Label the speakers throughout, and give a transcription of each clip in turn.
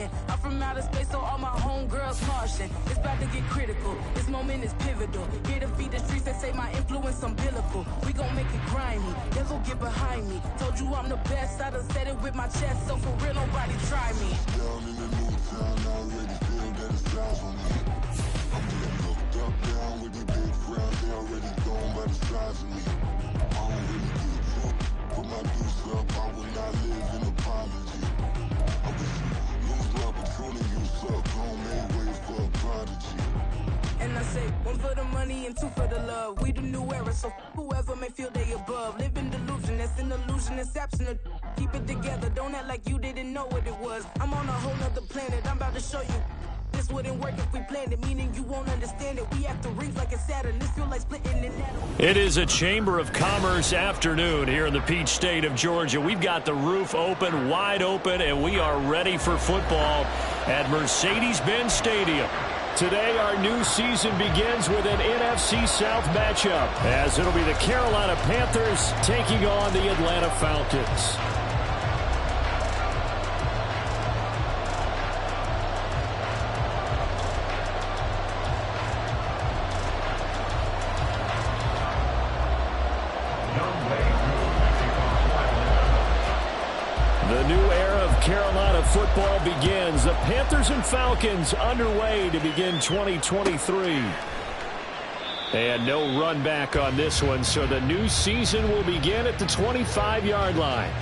Speaker 1: sitting. I'm from outer space, so all my homegirls Martian. It's about to get critical. This moment is pivotal. Here to feed the streets that say my influence umbilical. We gon' make it grimy. Devil get behind me. Told you I'm the best. I done said it with my chest, so for real, nobody try me.
Speaker 2: Down in the new town, I already feel that it's down for me. I'm getting looked up, down with the big crowd. They already gone by the size of me. I don't really give a fuck. Put my deuce up, I will not live in apology. I wish you lose my opportunity, you suck. Home made way for a prodigy.
Speaker 1: And I say, one for the money and two for the love. We the new era, so whoever may feel they above. Live in delusion, that's an illusion, that's absent. Keep it together, don't act like you didn't know what it was. I'm on a whole nother planet, I'm about to show you. This wouldn't work if we planned it, meaning you won't understand it. We have to rings like a Saturn, this feel like splitting in that.
Speaker 3: It is a Chamber of Commerce afternoon here in the Peach State of Georgia. We've got the roof open, wide open, and we are ready for football at Mercedes-Benz Stadium. Today, our new season begins with an NFC South matchup, as it'll be the Carolina Panthers taking on the Atlanta Falcons. The new era of Carolina football begins. The Panthers and Falcons underway to begin 2023. And no run back on this one, so the new season will begin at the 25-yard line.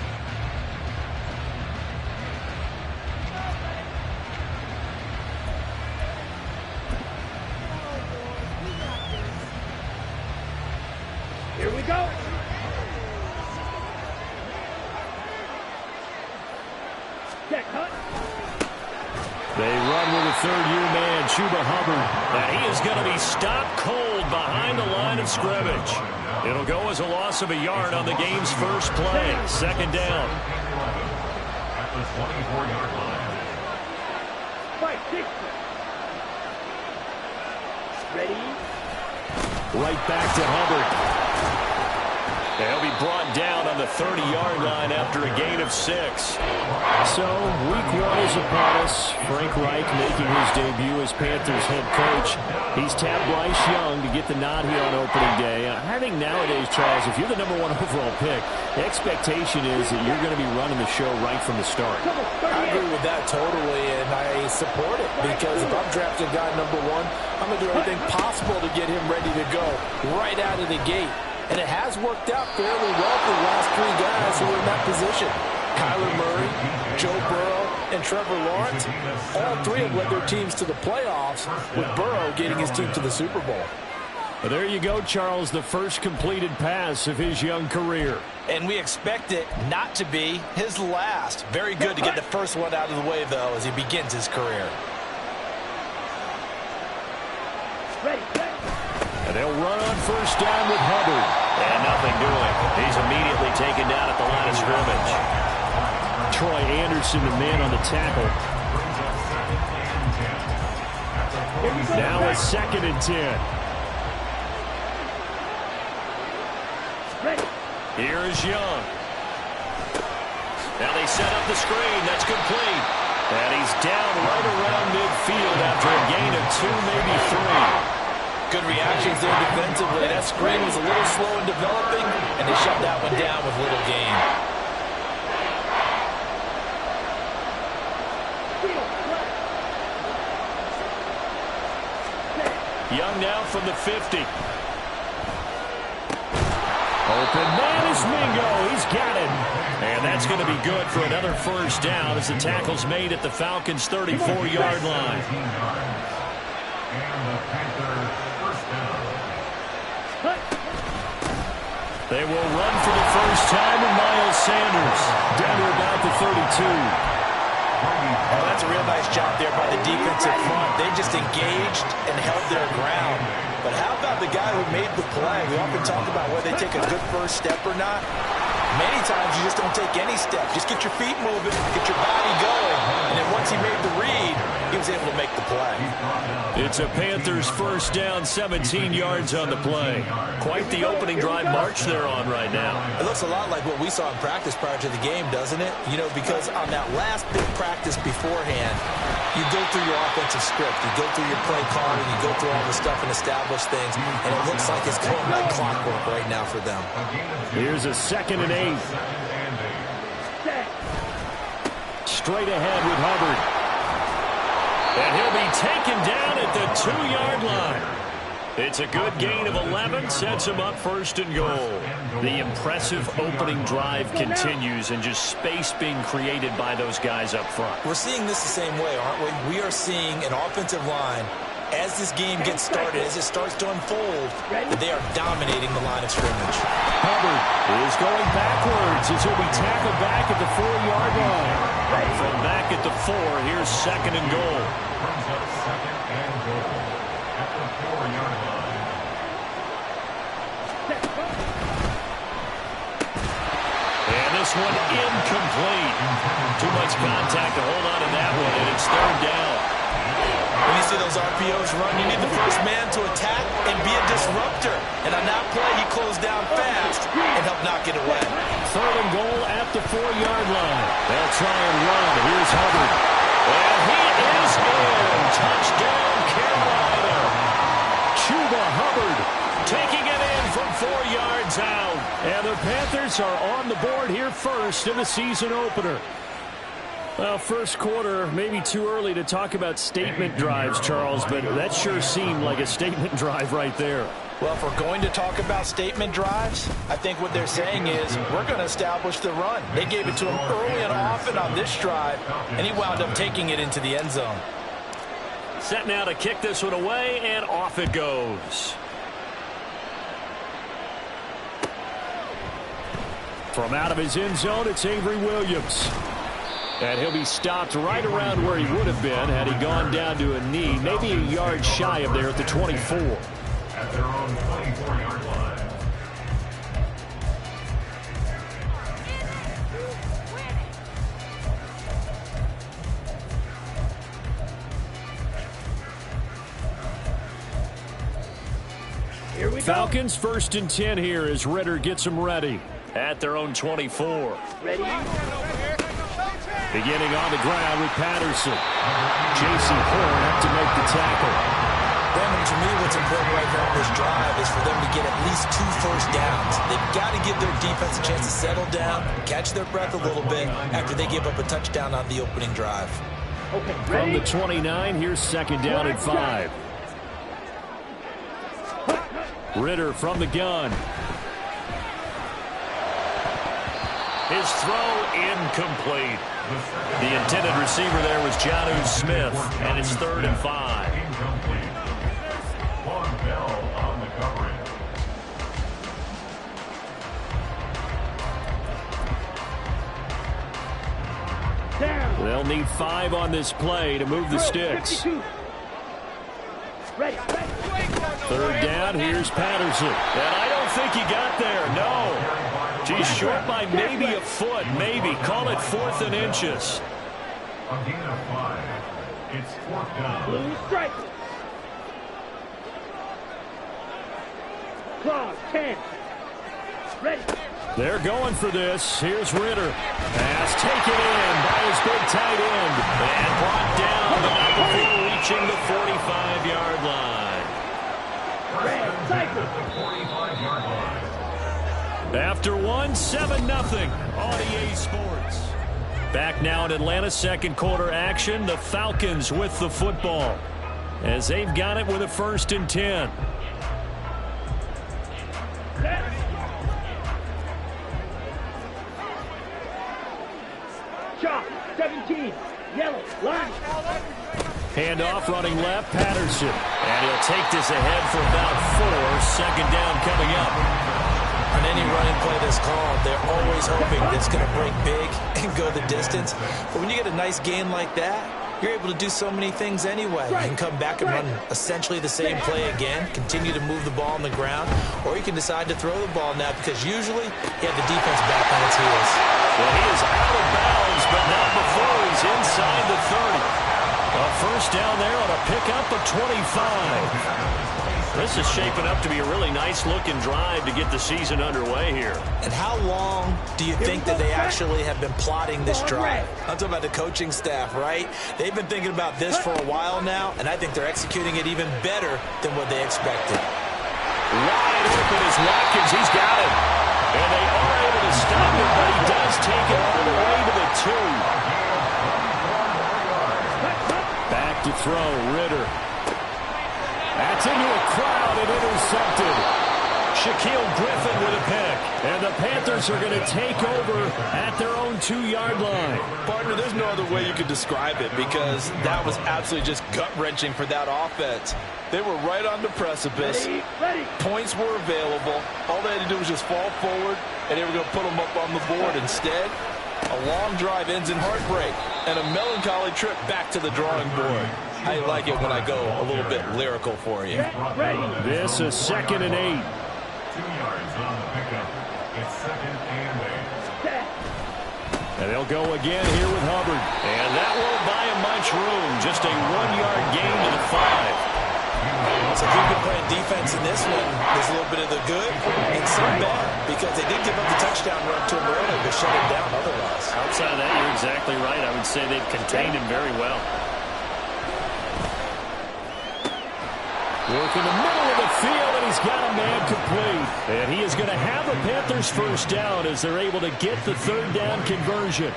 Speaker 4: Here we go.
Speaker 3: They run with a third-year man, Chuba Hubbard. And he is going to be stopped cold behind the line of scrimmage. It'll go as a loss of a yard on the game's first play. Second down.
Speaker 5: At the 24-yard line.
Speaker 4: Ready?
Speaker 3: Right back to Hubbard. He'll be brought down on the 30-yard line after a gain of 6. So, week 1 is upon us. Frank Reich making his debut as Panthers head coach. He's tapped Bryce Young to get the nod here on opening day. I think nowadays, Charles, if you're the number 1 overall pick, the expectation is that you're going to be running the show right from the start.
Speaker 6: I agree with that totally, and I support it, because if I'm drafting guy number 1, I'm going to do everything possible to get him ready to go right out of the gate. And it has worked out fairly well for the last 3 guys who are in that position. Kyler Murray, Joe Burrow, and Trevor Lawrence. All 3 have led their teams to the playoffs, with Burrow getting his team to the Super Bowl.
Speaker 3: Well, there you go, Charles, the first completed pass of his young career.
Speaker 6: And we expect it not to be his last. Very good to get the first one out of the way, though, as he begins his career.
Speaker 4: Ready.
Speaker 3: And they'll run on first down with Hubbard. And nothing doing. He's immediately taken down at the line of scrimmage. Troy Anderson, the man on the tackle. Now a 2nd and 10. Here is Young. Now they set up the screen. That's complete. And he's down right around midfield after a gain of 2, maybe 3.
Speaker 6: Good reactions there defensively. That screen was a little slow in developing, and they shut that one down with little gain.
Speaker 3: Young now from the 50. Open man is Mingo. He's got it. And that's going to be good for another first down as the tackle's made at the Falcons' 34-yard line.
Speaker 5: And the Panthers first down.
Speaker 3: They will run for the first time with Miles Sanders down to about the 32.
Speaker 6: Oh, that's a real nice job there by the defensive front. They just engaged and held their ground. But how about the guy who made the play? We often talk about whether they take a good first step or not. Many times you just don't take any step. Just get your feet moving, get your body going. And then once he made the read, he was able to make the play.
Speaker 3: It's a Panthers first down, 17 yards on the play. Quite the opening drive march they're on right now.
Speaker 6: It looks a lot like what we saw in practice prior to the game, doesn't it? You know, because on that last big practice beforehand, you go through your offensive script, you go through your play calling, you go through all the stuff and establish things, and it looks like it's going like clockwork right now for them.
Speaker 3: Here's a 2nd and 8. Straight ahead with Hubbard. And he'll be taken down at the 2-yard line. It's a good gain of 11, sets him up 1st and goal. The impressive opening drive continues, and just space being created by those guys up front.
Speaker 6: We're seeing this the same way, aren't we? We are seeing an offensive line, as this game gets started, as it starts to unfold, they are dominating the line of scrimmage.
Speaker 3: Hubbard is going backwards as he'll be tackled back at the 4-yard line. From back at the 4, here's 2nd and goal.
Speaker 5: Brings up 2nd and goal at the 4-yard line.
Speaker 3: And this one incomplete. Too much contact to hold on to that one, and it's 3rd down.
Speaker 6: When you see those RPOs run, you need the first man to attack and be a disruptor. And on that play, he closed down fast and helped knock it away.
Speaker 3: 3rd and goal at the 4-yard line. They'll try and run. Here's Hubbard. And he is in. Touchdown, Carolina. Chuba Hubbard taking it in from 4 yards out. And the Panthers are on the board here first in the season opener. Well, first quarter, maybe too early to talk about statement drives, Charles, but that sure seemed like a statement drive right there.
Speaker 6: Well, if we're going to talk about statement drives, I think what they're saying is we're going to establish the run. They gave it to him early and often on this drive, and he wound up taking it into the end zone.
Speaker 3: Set now to kick this one away, and off it goes. From out of his end zone, it's Avery Williams. And he'll be stopped right around where he would have been had he gone down to a knee, maybe a yard shy of there at the 24.
Speaker 5: At their own 24-yard line.
Speaker 4: Here we go.
Speaker 3: Falcons 1st and 10 here as Ritter gets them ready at their own 24.
Speaker 4: Ready?
Speaker 3: Beginning on the ground with Patterson. J.C. Horn up to make the tackle.
Speaker 6: Brandon, to me, what's important right now on this drive is for them to get at least 2 first downs. They've got to give their defense a chance to settle down, catch their breath a little bit after they give up a touchdown on the opening drive.
Speaker 4: Okay,
Speaker 3: From
Speaker 4: ready?
Speaker 3: the 29, here's 2nd down and 5. Ritter from the gun. His throw incomplete. The intended receiver there was Jonnu Smith, and it's 3rd and 5.
Speaker 5: Incomplete. Von Bell on the coverage.
Speaker 4: Down.
Speaker 3: They'll need 5 on this play to move the sticks.
Speaker 4: 52. Ready.
Speaker 3: 3rd down, here's Patterson. And I don't think he got there, no. He's short by maybe a foot, maybe. Call it 4th and inches.
Speaker 5: A gain of 5. It's 4th down.
Speaker 4: Blue strike. Claw 10. Ready.
Speaker 3: They're going for this. Here's Ritter. Pass taken in by his big tight end. And brought down, but not before reaching the 45-yard line.
Speaker 4: Red cycle.
Speaker 5: At the 45-yard line.
Speaker 3: After 7-0 on EA Sports. Back now in Atlanta, 2nd quarter action. The Falcons with the football as they've got it with a 1st and 10.
Speaker 4: Chop 17. Yellow line.
Speaker 3: Handoff running left, Patterson. And he'll take this ahead for about 4. 2nd down coming up.
Speaker 6: On any running play that's called, they're always hoping that it's going to break big and go the distance. But when you get a nice gain like that, you're able to do so many things anyway. You can come back and run essentially the same play again, continue to move the ball on the ground, or you can decide to throw the ball now because usually you have the defense back on its heels.
Speaker 3: Well, he is out of bounds, but not before he's inside the 30. A first down there on a pickup of 25. This is shaping up to be a really nice-looking drive to get the season underway here.
Speaker 6: And how long do you think that they actually have been plotting this drive? I'm talking about the coaching staff, right? They've been thinking about this for a while now, and I think they're executing it even better than what they expected.
Speaker 3: Wide open is Watkins. He's got it. And they are able to stop it, but he does take it all the way to the 2. Back to throw, Ritter. That's into a crowd and intercepted. Shaquille Griffin with a pick. And the Panthers are going to take over at their own 2-yard line.
Speaker 6: Partner, there's no other way you could describe it because that was absolutely just gut-wrenching for that offense. They were right on the precipice. Points were available. All they had to do was just fall forward, and they were going to put them up on the board. Instead, a long drive ends in heartbreak and a melancholy trip back to the drawing board. I like it when I go a little bit lyrical for you.
Speaker 3: This is 2nd and 8.
Speaker 5: 2 yards on the pickup. It's 2nd and 8.
Speaker 3: And they'll go again here with Hubbard. And that won't buy him much room. Just a 1-yard gain to the 5.
Speaker 6: So if you've been playing defense in this one, there's a little bit of the good and some bad because they did give up the touchdown run to him earlier to shut him down otherwise.
Speaker 3: Outside of that, you're exactly right. I would say they've contained him very well. Work in the middle of the field, and he's got a man complete. And he is going to have the Panthers first down as they're able to get the 3rd down conversion.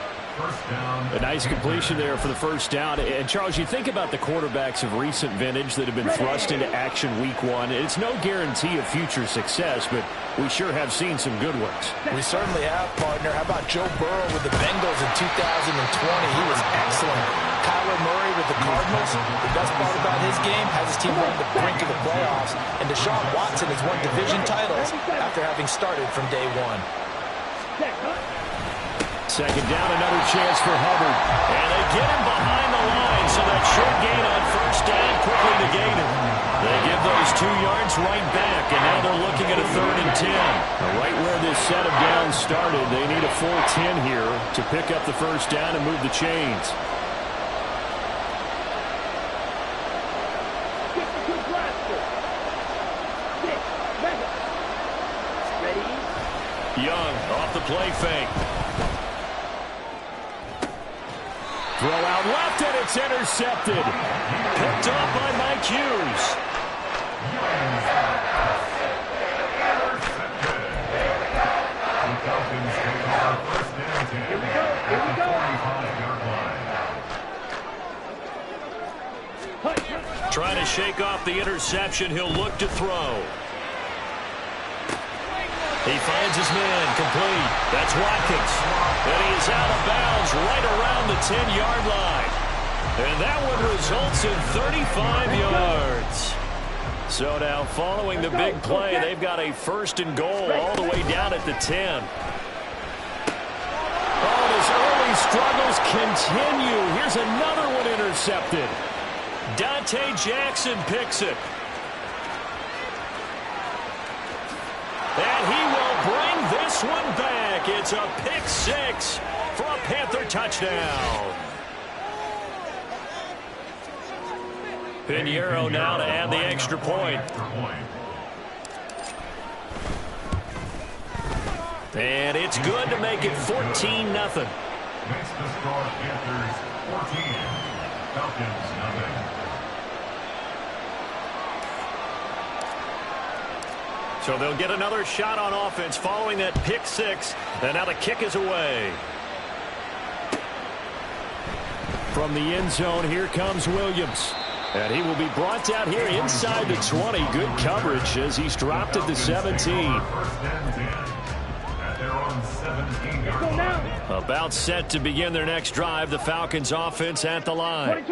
Speaker 3: A nice completion there for the first down. And, Charles, you think about the quarterbacks of recent vintage that have been thrust into action week 1. It's no guarantee of future success, but we sure have seen some good ones.
Speaker 6: We certainly have, partner. How about Joe Burrow with the Bengals in 2020? He was excellent. Kyler Murray with the Cardinals. The best part about his game has his team on the brink of the playoffs. And Deshaun Watson has won division titles after having started from day 1.
Speaker 3: 2nd down, another chance for Hubbard. And they get him behind the line, so that short gain on first down quickly negated. They give those 2 yards right back, and now they're looking at a 3rd and 10. Right where this set of downs started, they need a full 10 here to pick up the first down and move the chains. Young off the play fake. Throw out left, and it's intercepted. Picked up by Mike Hughes.
Speaker 5: Here we go.
Speaker 3: Trying to shake off the interception. He'll look to throw. He finds his man complete. That's Watkins. And he is out of bounds right around the 10-yard line. And that one results in 35 yards. So now following the big play, they've got a 1st and goal all the way down at the 10. Oh, his early struggles continue. Here's another one intercepted. Dante Jackson picks it. And he will bring this one back. It's a pick 6 for a Panther touchdown. Pinheiro now to add the extra point. And it's good to make it 14-0.
Speaker 5: Makes the score Panthers 14, Falcons nothing.
Speaker 3: So they'll get another shot on offense following that pick 6. And now the kick is away. From the end zone, here comes Williams. And he will be brought down here inside the 20. Good coverage as he's dropped at the 17. About set to begin their next drive. The Falcons offense at the line.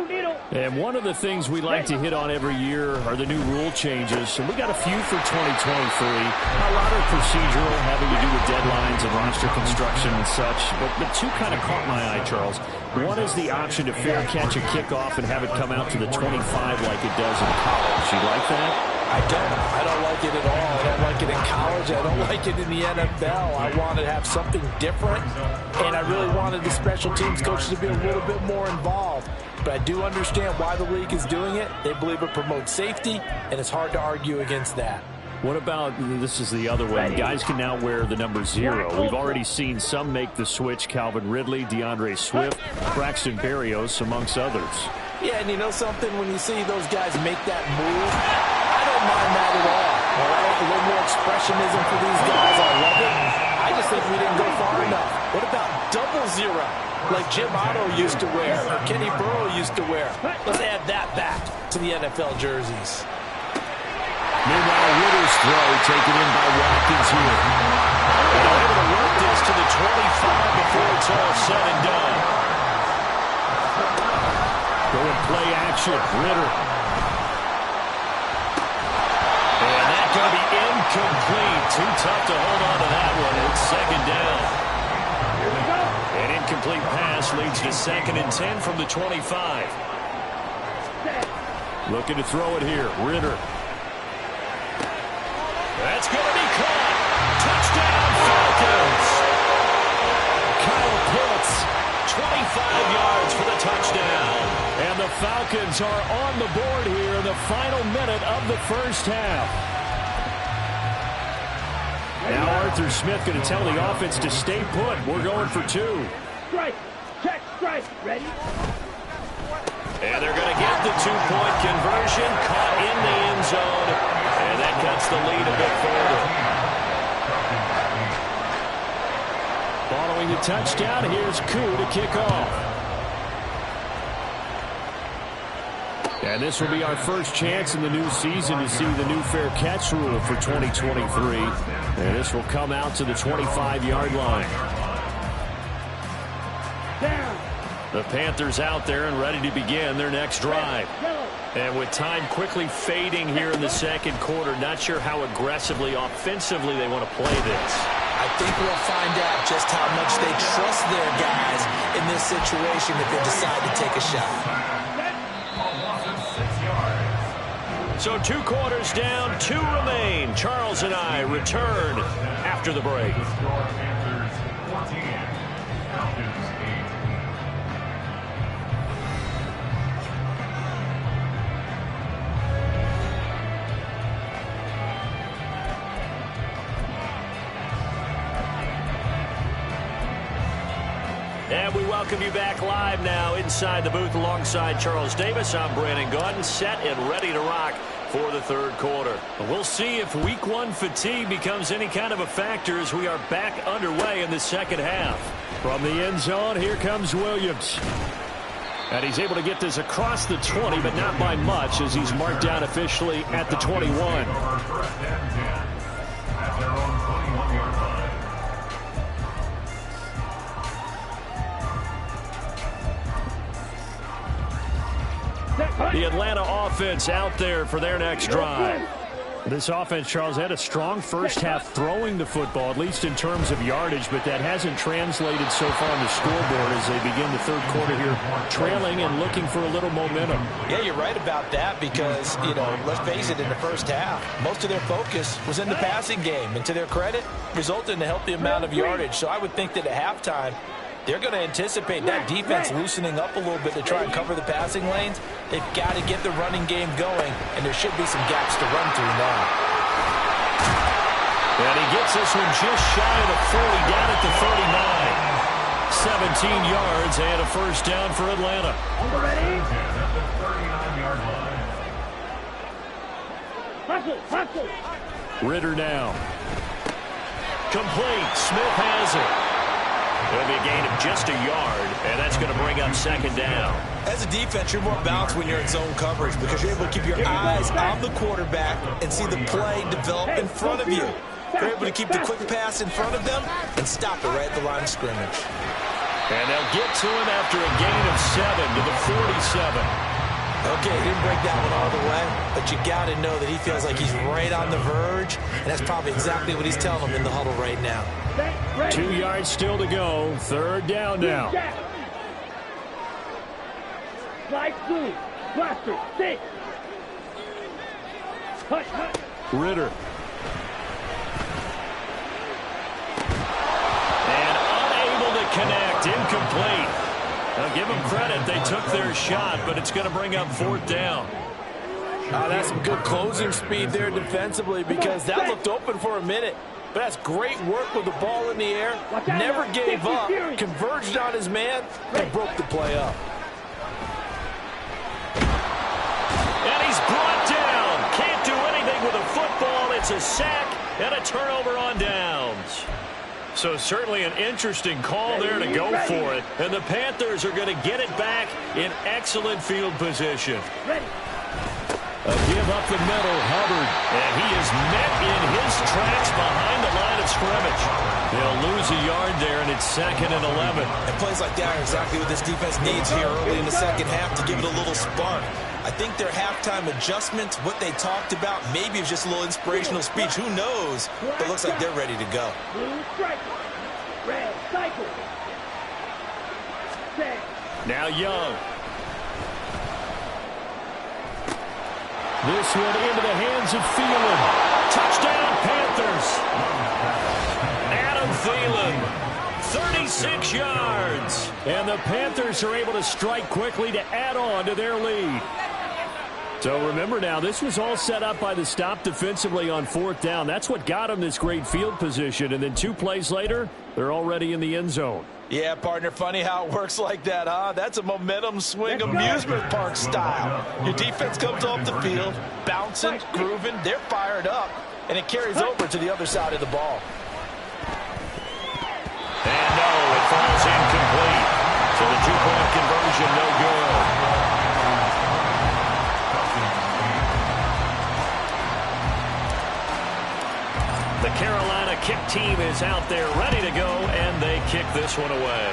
Speaker 3: And one of the things we like to hit on every year are the new rule changes. And we got a few for 2023. A lot are procedural, having to do with deadlines and roster construction and such. But two kind of caught my eye, Charles. One is the option to fair catch a kickoff and have it come out to the 25 like it does in college. You like that?
Speaker 6: I don't like it at all. I don't like it in college. I don't like it in the NFL. I want to have something different, and I really wanted the special teams coaches to be a little bit more involved. but I do understand why the league is doing it. They believe it promotes safety, and it's hard to argue against that.
Speaker 3: What about, this is the other one, guys can now wear the number 0. We've already seen some make the switch, Calvin Ridley, DeAndre Swift, Braxton Berrios, amongst others.
Speaker 6: Yeah, and you know something? When you see those guys make that move, I don't mind that at all. All right? A little more expressionism for these guys. I love it. I just think we didn't go far enough. What about 00, like Jim Otto used to wear or Kenny Burrow used to wear? Let's add that back to the NFL jerseys.
Speaker 3: Meanwhile, Ritter's throw taken in by Watkins here. And they're able to work this to the 25 before it's all said and done. Going play action, Ritter. And that's going to be incomplete. Too tough to hold on to that one. It's second down. An incomplete pass leads to 2nd and 10 from the 25. Looking to throw it here, Ritter. That's going to be caught. Touchdown, Falcons. Kyle Pitts, 25 yards for the touchdown. And the Falcons are on the board here in the final minute of the first half. Now Arthur Smith going to tell the offense to stay put. We're going for 2.
Speaker 4: Strike. Check. Strike. Ready?
Speaker 3: And they're going to get the 2-point conversion. Caught in the end zone. And that cuts the lead a bit further. Following the touchdown, here's Koo to kick off. And this will be our first chance in the new season to see the new fair catch rule for 2023. And this will come out to the 25-yard line. The Panthers out there and ready to begin their next drive. And with time quickly fading here in the second quarter, not sure how aggressively, offensively they want to play this.
Speaker 6: I think we'll find out just how much they trust their guys in this situation if they decide to take a shot.
Speaker 3: So 2 quarters down, 2 remain. Charles and I return after the break.
Speaker 5: Panthers 14, Falcons 8.
Speaker 3: And we welcome you back live now inside the booth alongside Charles Davis. I'm Brandon Gaudin, set and ready to rock for the third quarter. We'll see if week 1 fatigue becomes any kind of a factor as we are back underway in the second half. From the end zone, here comes Williams. And he's able to get this across the 20, but not by much as he's marked down officially at the 21.
Speaker 5: At their own 21-yard line.
Speaker 3: The Atlanta offense out there for their next drive. This offense, Charles, had a strong first half throwing the football, at least in terms of yardage, but that hasn't translated so far on the scoreboard as they begin the third quarter here, trailing and looking for a little momentum.
Speaker 6: Yeah, you're right about that because, you know, let's face it, in the first half, most of their focus was in the passing game, and to their credit, resulted in a healthy amount of yardage. So I would think that at halftime, they're going to anticipate that defense loosening up a little bit to try and cover the passing lanes. They've got to get the running game going, and there should be some gaps to run through now.
Speaker 3: And he gets this one just shy of the 40, down at the 39. 17 yards and a first down for Atlanta.
Speaker 4: Ready?
Speaker 5: At the 39-yard line.
Speaker 4: Hustle.
Speaker 3: Ritter now. Complete. Smith has it. It'll be a gain of just a yard, and that's going to bring up second down.
Speaker 6: As a defense, you're more balanced when you're in zone coverage because you're able to keep your eyes on the quarterback and see the play develop in front of you. You're able to keep the quick pass in front of them and stop it right at the line of scrimmage.
Speaker 3: And they'll get to him after a gain of 7 to the 47.
Speaker 6: Okay, he didn't break that one all the way, but you got to know that he feels like he's right on the verge, and that's probably exactly what he's telling them in the huddle right now.
Speaker 3: 2 yards still to go. Third down now.
Speaker 4: Slide through. Blaster. 6. Hut.
Speaker 3: Ritter. And unable to connect. Incomplete. Now give them credit. They took their shot, but it's going to bring up 4th down.
Speaker 6: That's some good closing speed there defensively because that looked open for a minute. But that's great work with the ball in the air. Never gave up, converged on his man, and broke the play up.
Speaker 3: And he's brought down. Can't do anything with a football. It's a sack and a turnover on downs. So certainly an interesting call there to go for it. And the Panthers are going to get it back in excellent field position. A give up the middle, Hubbard. And he is met in his tracks behind the line of scrimmage. They'll lose a yard there, and it's 2nd and 11.
Speaker 7: And plays like that are exactly what this defense needs here early in the second half to give it a little spark. I think their halftime adjustment, what they talked about, maybe it's just a little inspirational speech. Who knows? But it looks like they're ready to go.
Speaker 4: Blue strike. Red cycle. Set.
Speaker 3: Now Young. This one into the hands of Thielen. Touchdown, Panthers. Adam Thielen, 36 yards. And the Panthers are able to strike quickly to add on to their lead. So remember now, this was all set up by the stop defensively on 4th down. That's what got them this great field position. And then 2 plays later, they're already in the end zone.
Speaker 6: Yeah, partner, funny how it works like that, huh? That's a momentum swing amusement park style. Your defense comes off the field, bouncing, grooving, they're fired up, and it carries over to the other side of the ball.
Speaker 3: And no, it falls incomplete. So the 2-point conversion, no good. The Carolina kick team is out there ready to go, and they kick this one away.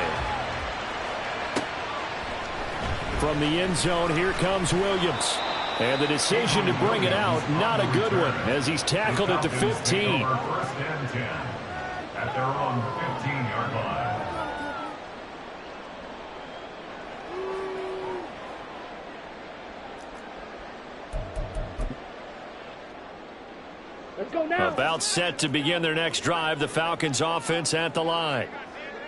Speaker 3: From the end zone, here comes Williams. And the decision to bring it out, not a good one, as he's tackled at the 15.
Speaker 5: First and 10 at their own 15-yard line.
Speaker 4: Let's go now.
Speaker 3: About set to begin their next drive, the Falcons offense at the line.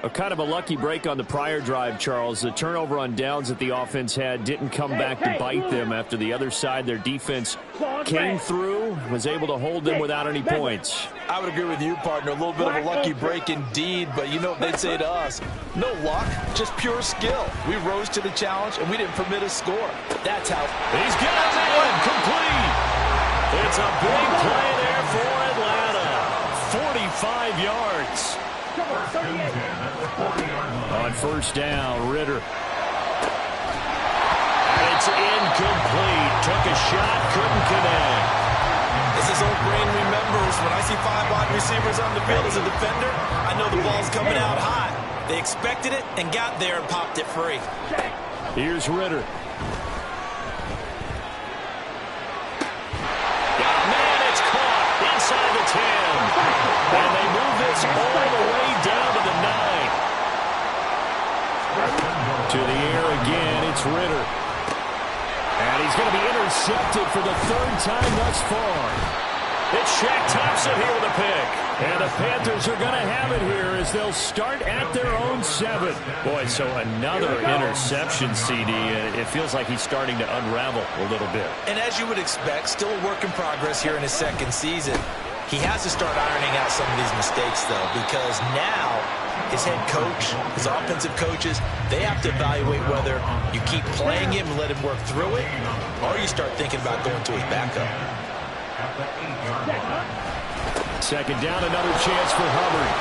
Speaker 3: A kind of a lucky break on the prior drive, Charles. The turnover on downs that the offense had didn't come back to bite them after the other side. Their defense came through, was able to hold them without any points.
Speaker 6: I would agree with you, partner. A little bit of a lucky break indeed, but you know what they'd say to us? No luck, just pure skill. We rose to the challenge, and we didn't permit a score. That's how.
Speaker 3: He's got it complete. It's a big play there for Atlanta. 45 yards. On first down, Ritter. It's incomplete. Took a shot, couldn't connect.
Speaker 7: This is old brain remembers. When I see 5 wide receivers on the field as a defender, I know the ball's coming out hot. They expected it and got there and popped it free.
Speaker 3: Here's Ritter. Inside the 10. And they move this all the way down to the 9. To the air again, it's Ritter. And he's going to be intercepted for the 3rd time thus far. It's Shaq Thompson here with a pick. And the Panthers are going to have it here as they'll start at their own 7. Boy, so another interception, CD. It feels like he's starting to unravel a little bit.
Speaker 7: And as you would expect, still a work in progress here in his 2nd season. He has to start ironing out some of these mistakes, though, because now his head coach, his offensive coaches, they have to evaluate whether you keep playing him and let him work through it, or you start thinking about going to his backup.
Speaker 3: 2nd down, another chance for Hubbard.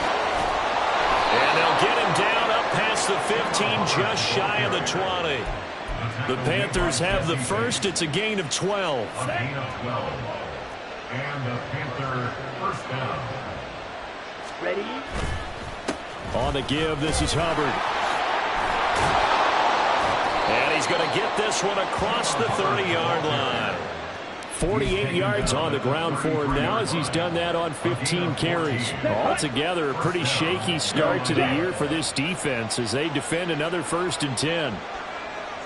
Speaker 3: And they'll get him down up past the 15, just shy of the 20. The Panthers have the first. It's a gain of 12.
Speaker 5: And the Panther first down.
Speaker 4: Ready?
Speaker 3: On the give, this is Hubbard. And he's going to get this one across the 30-yard line. 48 yards on the ground for him now as he's done that on 15 carries. Altogether, a pretty shaky start to the year for this defense as they defend another 1st and 10.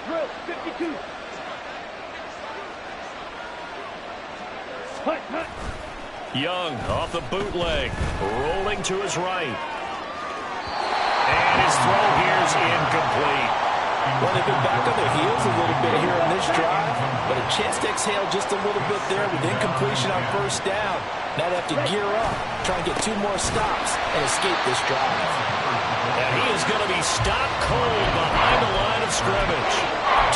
Speaker 4: Drill 52. Hut, hut.
Speaker 3: Young off the bootleg, rolling to his right. And his throw here's incomplete.
Speaker 6: Well, they've been back on their heels a little bit here in this drive, but a chance to exhale just a little bit there with incompletion on first down. Now they have to gear up, try and get 2 more stops, and escape this drive.
Speaker 3: And he is going to be stopped cold behind the line of scrimmage.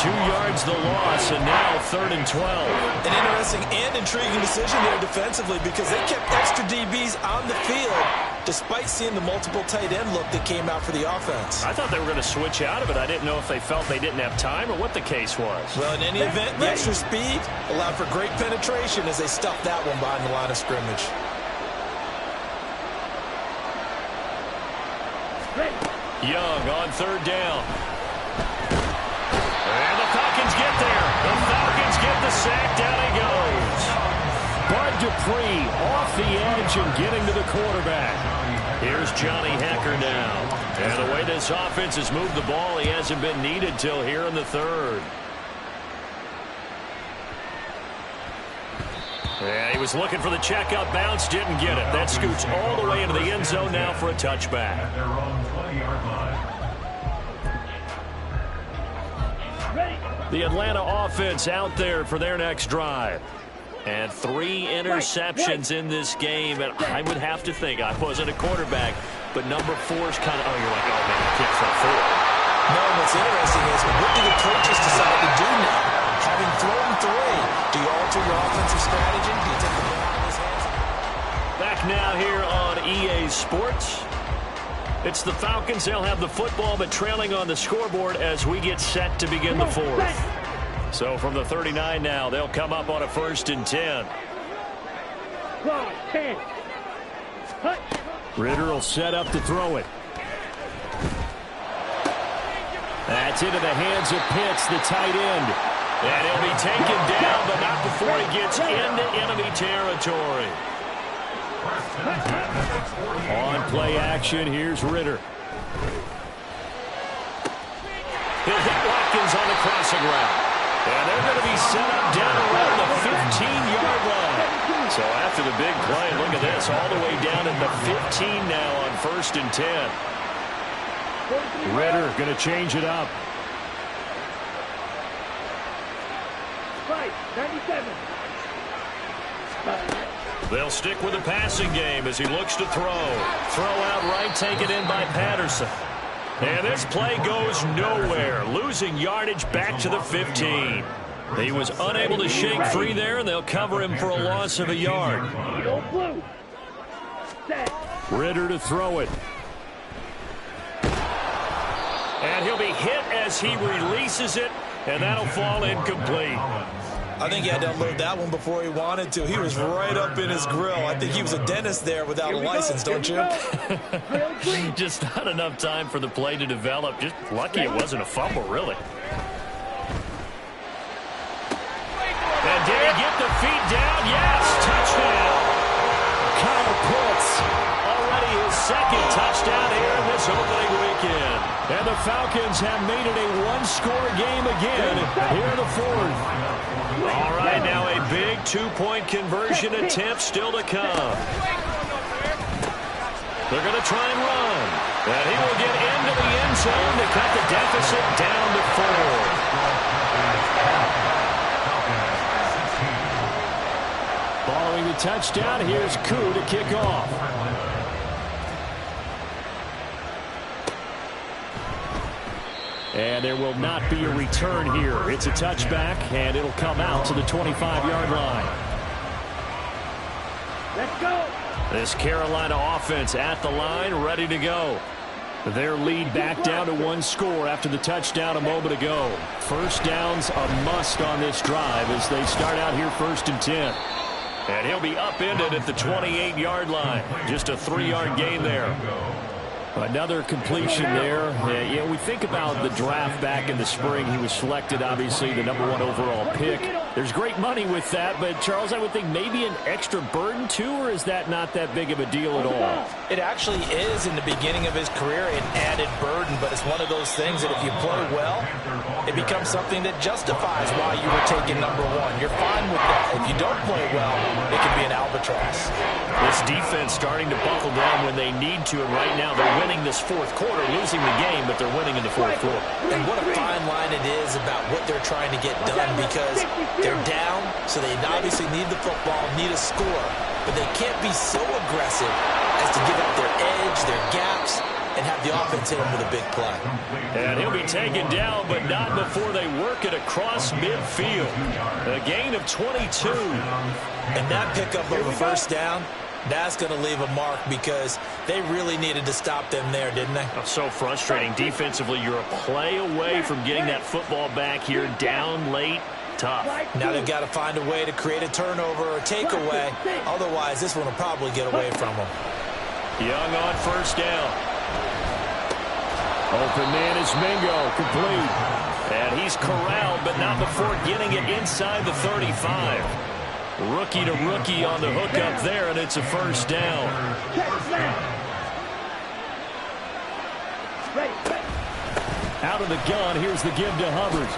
Speaker 3: 2 yards the loss, and now 3rd and 12.
Speaker 7: An interesting and intriguing decision there defensively because they kept extra DBs on the field despite seeing the multiple tight end look that came out for the offense.
Speaker 3: I thought they were going to switch out of it. I didn't know if they felt they didn't have time or what the case was.
Speaker 7: Well, in any event, the extra speed allowed for great penetration as they stuffed that one behind the line of scrimmage.
Speaker 3: Young on 3rd down. And the Falcons get there. The Falcons get the sack. Down he goes. Bud Dupree off the edge and getting to the quarterback. Here's Johnny Hecker now. And the way this offense has moved the ball, he hasn't been needed till here in the 3rd. Yeah, he was looking for the checkup bounce, didn't get it. That scoots all the way into the end zone now for a touchback.
Speaker 5: At their own 20-yard line.
Speaker 3: The Atlanta offense out there for their next drive. And 3 interceptions in this game. And I would have to think, I wasn't a quarterback, but number 4's kind of, oh, you're like, oh, man, the kid's for 4.
Speaker 7: No, what's interesting is what do the coaches decide to do now? Having thrown 3, do you alter your offensive strategy? Do you take the ball out of his hands?
Speaker 3: Back now here on EA Sports. It's the Falcons. They'll have the football, but trailing on the scoreboard as we get set to begin the 4th. So from the 39 now, they'll come up on a 1st and 10.
Speaker 4: 10.
Speaker 3: Ritter will set up to throw it. That's into the hands of Pitts, the tight end. And he'll be taken down, but not before he gets into enemy territory. On play action, here's Ritter. He'll hit Watkins on the crossing route. And they're going to be set up down around the 15-yard line. So after the big play, look at this, all the way down at the 15 now on 1st and 10. Ritter going to change it up.
Speaker 4: 97.
Speaker 3: They'll stick with the passing game as he looks to throw. Throw out right, taken in by Patterson. And this play goes nowhere. Losing yardage back to the 15. He was unable to shake free there, and they'll cover him for a loss of a yard. Ritter to throw it. And he'll be hit as he releases it, and that'll fall incomplete.
Speaker 7: I think he had to unload that one before he wanted to. He was right up in his grill. I think he was a dentist there without a license, don't you?
Speaker 3: Just not enough time for the play to develop. Just lucky it wasn't a fumble, really. And did he get the feet down? Yes, touchdown. Kyle Pitts, already his 2nd touchdown here in this opening weekend. And the Falcons have made it a 1-score game again here in the 4th. All right, now a big 2-point conversion attempt still to come. They're going to try and run. And he will get into the end zone to cut the deficit down to 4. Following the touchdown, here's Koo to kick off. And there will not be a return here. It's a touchback, and it'll come out to the 25-yard line.
Speaker 4: Let's go.
Speaker 3: This Carolina offense at the line, ready to go. Their lead back down to 1 score after the touchdown a moment ago. First down's a must on this drive as they start out here 1st and 10. And he'll be upended at the 28-yard line. Just a 3-yard gain there. Another completion there. Yeah, we think about the draft back in the spring. He was selected, obviously, the #1 overall pick. There's great money with that, but, Charles, I would think maybe an extra burden, too, or is that not that big of a deal at all?
Speaker 7: It actually is in the beginning of his career an added burden, but it's one of those things that if you play well,
Speaker 6: it becomes something that justifies why you were taking number one. You're fine with that. If you don't play well, it can be an albatross.
Speaker 3: This defense starting to buckle down when they need to, and right now they're winning this fourth quarter, losing the game, but they're winning in the fourth quarter.
Speaker 6: And what a fine line it is about what they're trying to get done, because they're down, so they obviously need the football, need a score, but they can't be so aggressive as to give up their edge, their gaps, and have the offense hit him with a big play.
Speaker 3: And he'll be taken down, but not before they work it across midfield. A gain of 22.
Speaker 6: And that pickup of a first down, that's going to leave a mark, because they really needed to stop them there, didn't they?
Speaker 3: So frustrating. Defensively, you're a play away from getting that football back here, down late. Tough.
Speaker 6: Now they've got to find a way to create a turnover or a takeaway. Otherwise, this one will probably get away from them.
Speaker 3: Young on first down. Open man is Mingo, complete. And he's corralled, but not before getting it inside the 35. Rookie to rookie on the hook up there, and it's a first down. Out of the gun, here's the give to Hubbard.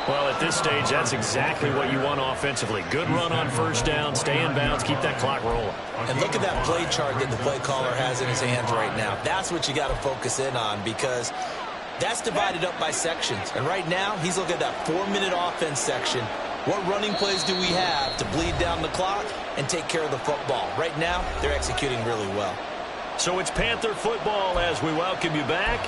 Speaker 3: Well, at this stage, that's exactly what you want offensively. Good run on first down, stay in bounds, keep that clock rolling.
Speaker 6: And look at that play chart that the play caller has in his hands right now. That's what you got to focus in on, because that's divided up by sections. And right now, he's looking at that 4-minute offense section. What running plays do we have to bleed down the clock and take care of the football? Right now, they're executing really well.
Speaker 3: So it's Panther football as we welcome you back.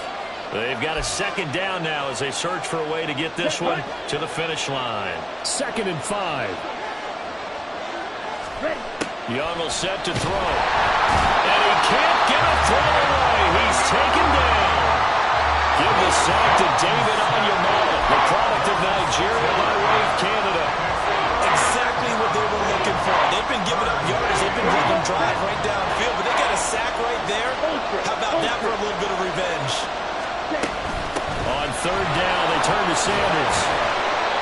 Speaker 3: They've got a second down now as they search for a way to get this one to the finish line. 2nd and 5. Young will set to throw. And he can't get a throw away. He's taken down. Give the sack to David Onyemata, the product of Nigeria by way of Canada.
Speaker 6: Exactly what they were looking for. They've been giving up yards. They've been letting them drive right downfield, but they got a sack right there. How about that for a little bit of revenge?
Speaker 3: On third down, they turn to Sanders.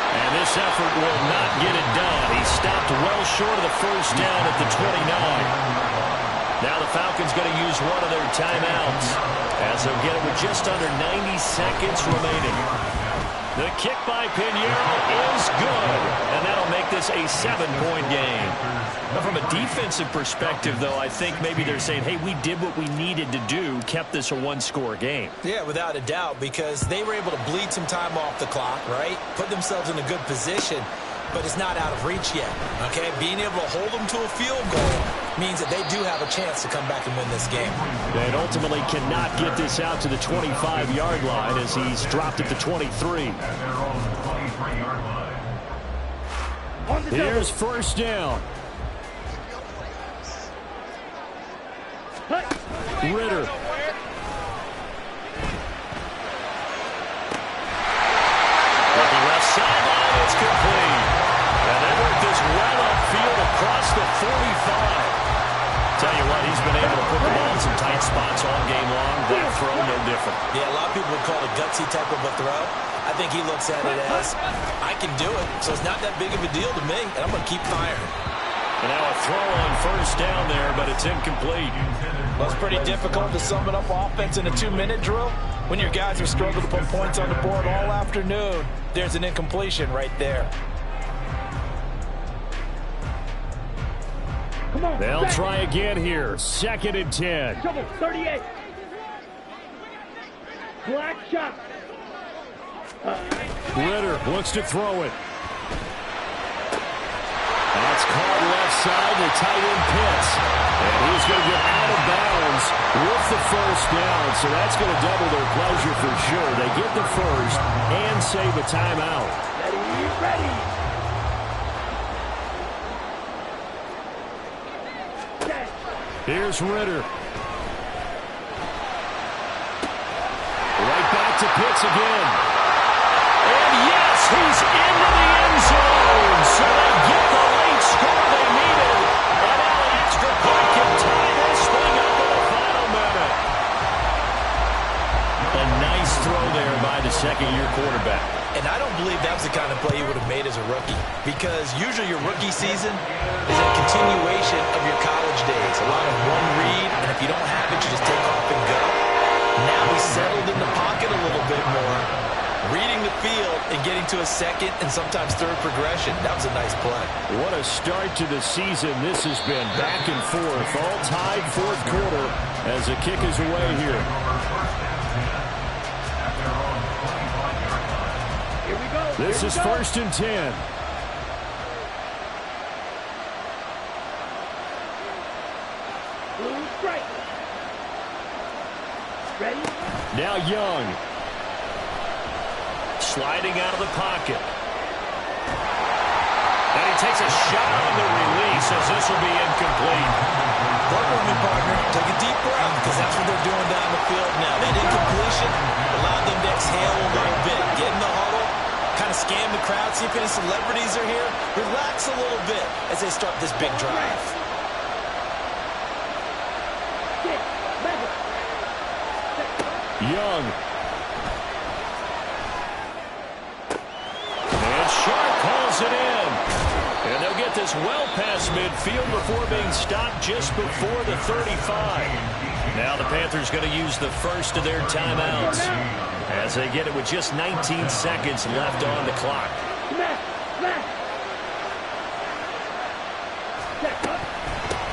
Speaker 3: And this effort will not get it done. He stopped well short of the first down at the 29. Now the Falcons going to use one of their timeouts, as they'll get it with just under 90 seconds remaining. The kick by Pinheiro is good, and that'll make this a 7-point game. Now, from a defensive perspective, though, I think maybe they're saying, hey, we did what we needed to do, kept this a one-score game.
Speaker 6: Yeah, without a doubt, because they were able to bleed some time off the clock, right? Put themselves in a good position, but it's not out of reach yet, okay? Being able to hold them to a field goal means that they do have a chance to come back and win this game.
Speaker 3: They ultimately cannot get this out to the 25-yard line as he's dropped at the 23. Here's first down. Ritter. Looking left sideline, it's complete. And they work this well upfield across the 45. Tell you what, he's been able to put the ball in some tight spots all game long. That throw, no different.
Speaker 6: Yeah, a lot of people would call it a gutsy type of a throw. I think he looks at it as, I can do it, so it's not that big of a deal to me, and I'm going to keep firing.
Speaker 3: And now a throw on first down there, but it's incomplete.
Speaker 6: Well, it's pretty difficult to sum it up offense in a 2-minute drill when your guys are struggling to put points on the board all afternoon. There's an incompletion right there.
Speaker 4: Come on,
Speaker 3: they'll try again here. 2nd and 10.
Speaker 4: Trouble, 38. Black shot.
Speaker 3: Ritter looks to throw it. That's caught left side. The tight end Pitts. And he's going to get out of bounds with the first down. So that's going to double their pleasure for sure. They get the first and save a timeout.
Speaker 4: Ready.
Speaker 3: Here's Ritter. Right back to Pitts again. And yes, he's into the end zone. So they get the late score they needed. And now the extra point can tie this thing up in the final minute. A nice throw there by the second-year quarterback.
Speaker 6: And I don't believe that was the kind of play he would have made as a rookie, because usually your rookie season is a continuation of your college days. A lot of one read, and if you don't have it, you just take off and go. Now he's settled in the pocket a little bit more.
Speaker 7: reading the field and getting to a second and sometimes third progression. That was a nice play.
Speaker 3: What a start to the season this has been. Back and forth, all tied fourth quarter as the kick is away here.
Speaker 4: Here we go.
Speaker 3: This is 1st and 10.
Speaker 4: Blue strike. Ready?
Speaker 3: Now Young. Sliding out of the pocket. And he takes a shot on the release as this will be incomplete.
Speaker 7: Work with me, partner. Take a deep breath because that's what they're doing down the field now. That incompletion allowed them to exhale a little bit. Get in the huddle, kind of scan the crowd, see if any celebrities are here. Relax a little bit as they start this big drive.
Speaker 3: Young. And Sharp calls it in. And they'll get this well past midfield before being stopped just before the 35. Now the Panthers going to use the first of their timeouts as they get it with just 19 seconds left on the clock.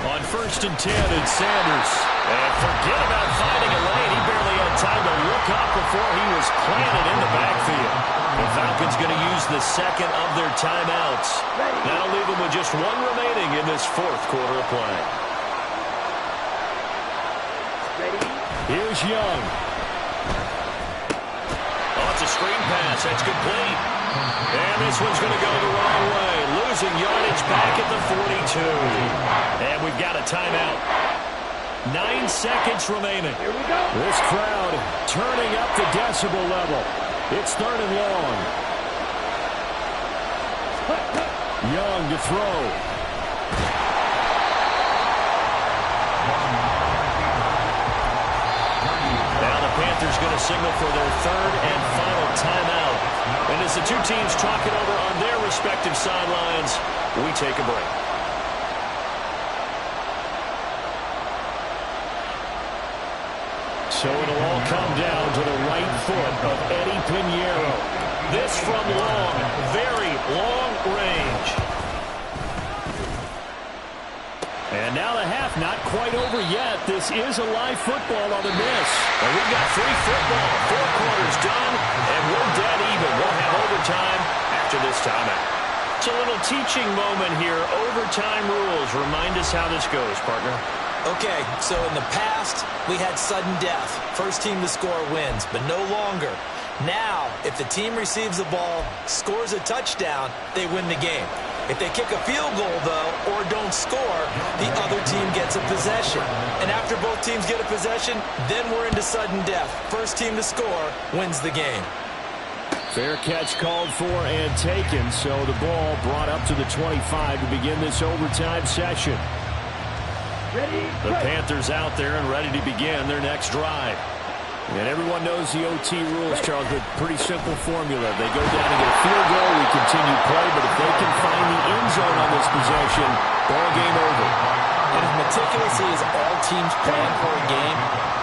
Speaker 3: On 1st and 10, it's Sanders. And forget about finding a lane. He barely had time to look up before he was planted in the backfield. The Falcons going to use the second of their timeouts. That'll leave them with just one remaining in this fourth quarter of play. Here's Young. Oh, it's a screen pass. That's complete. And this one's going to go the wrong way. Losing yardage back at the 42. And we've got a timeout. 9 seconds remaining.
Speaker 4: Here we go.
Speaker 3: This crowd turning up the decibel level. It's 3rd and long. Young to throw. Now the Panthers going to signal for their 3rd and final timeout. And as the two teams talk it over on their respective sidelines, we take a break. So it'll all come down to the right foot of Eddie Pinheiro. This from long, very long range. And now the half not quite over yet. This is a live football on the miss. And we've got free football. 4 quarters done, and we're dead even. We'll have overtime after this timeout. It's a little teaching moment here. Overtime rules. Remind us how this goes, partner.
Speaker 7: Okay, so in the past, we had sudden death. First team to score wins, but no longer. Now, if the team receives the ball, scores a touchdown, they win the game. If they kick a field goal, though, or don't score, the other team gets a possession. And after both teams get a possession, then we're into sudden death. First team to score wins the game.
Speaker 3: Fair catch called for and taken, so the ball brought up to the 25 to begin this overtime session. The Panthers out there and ready to begin their next drive. And everyone knows the OT rules, Charles, but pretty simple formula. They go down and get a field goal, we continue play, but if they can find the end zone on this possession, ball game over.
Speaker 7: And as meticulously as all teams plan for a game,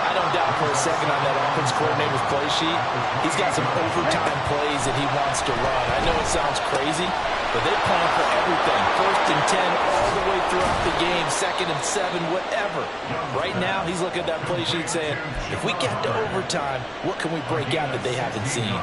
Speaker 7: I don't doubt for a second on that offense coordinator's play sheet, he's got some overtime plays that he wants to run. I know it sounds crazy, but they plan for everything. 1st and 10 all the way throughout the game, 2nd and 7, whatever. Right now, he's looking at that play sheet saying, if we get to overtime, what can we break out that they haven't seen?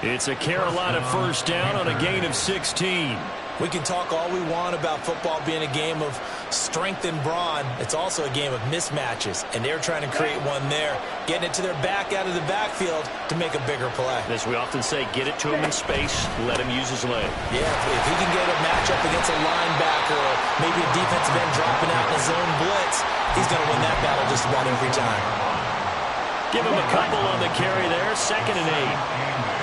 Speaker 3: It's a Carolina first down on a gain of 16.
Speaker 7: We can talk all we want about football being a game of strength and brawn. It's also a game of mismatches, and they're trying to create one there, getting it to their back out of the backfield to make a bigger play.
Speaker 3: As we often say, get it to him in space, let him use his leg.
Speaker 7: Yeah, if he can get a matchup against a linebacker or maybe a defensive end dropping out in a zone blitz, he's going to win that battle just about every time.
Speaker 3: Give him a couple on the carry there, 2nd and 8.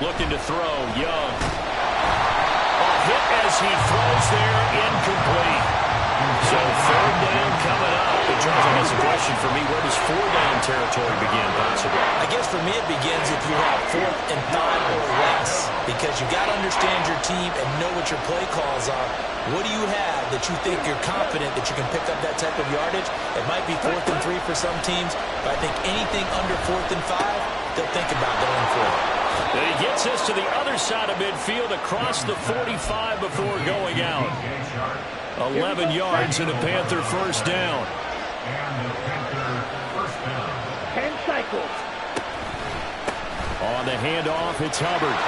Speaker 3: Looking to throw, Young. A hit as he throws there, incomplete. So 3rd down coming up. And Charles, I guess a question for me, where does 4 down territory begin, possibly?
Speaker 7: I guess for me it begins if you have 4th and 5 or less, because you got to understand your team and know what your play calls are. What do you have that you think you're confident that you can pick up that type of yardage? It might be 4th and 3 for some teams, but I think anything under 4th and 5, they'll think about going for it.
Speaker 3: And he gets us to the other side of midfield across the 45 before going out. 11 yards and a Panther first down.
Speaker 5: And the Panther first down.
Speaker 4: 10 cycles.
Speaker 3: On the handoff, it's Hubbard.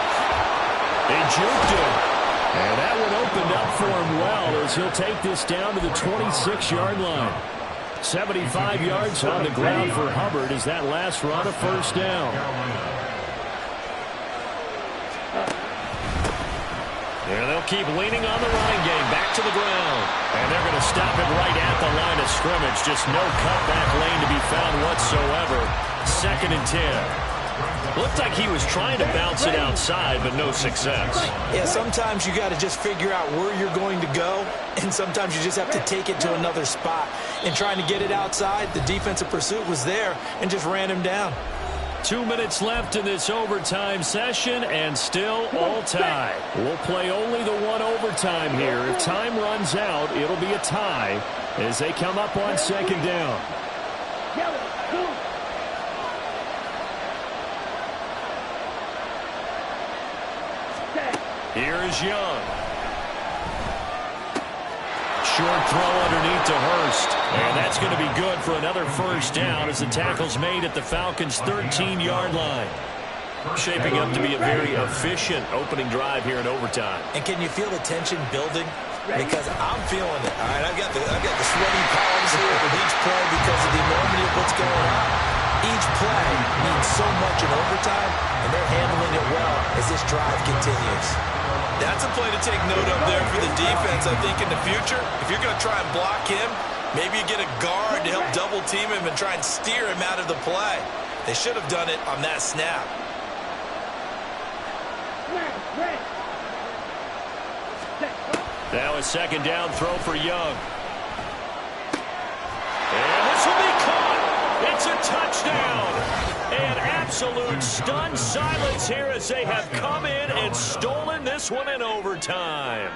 Speaker 3: They juked him. And that one opened up for him well as he'll take this down to the 26-yard line. 75 yards on the ground for Hubbard as that last run a first down. And they'll keep leaning on the running game. Back to the ground. And they're going to stop it right at the line of scrimmage. Just no cutback lane to be found whatsoever. 2nd and 10. Looked like he was trying to bounce it outside, but no success.
Speaker 7: Yeah, sometimes you got to just figure out where you're going to go, and sometimes you just have to take it to another spot. And trying to get it outside, the defensive pursuit was there and just ran him down.
Speaker 3: 2 minutes left in this overtime session, and still all tie. We'll play only the one overtime here. If time runs out, it'll be a tie as they come up on 2nd down. Here's Young. Short throw underneath to Hurst. And that's going to be good for another first down as the tackle's made at the Falcons' 13-yard line. Shaping up to be a very efficient opening drive here in overtime.
Speaker 7: And can you feel the tension building? Because I'm feeling it. All right, I've got the sweaty palms here with each play because of the enormity of what's going on. Each play means so much in overtime, and they're handling it well as this drive continues. That's a play to take note of there for the defense, I think, in the future. If you're going to try and block him, maybe you get a guard to help double-team him and try and steer him out of the play. They should have done it on that snap.
Speaker 3: Now a 2nd down throw for Young. And this will be caught. It's a touchdown. And absolute stunned silence here as they have come in and stolen this one in overtime.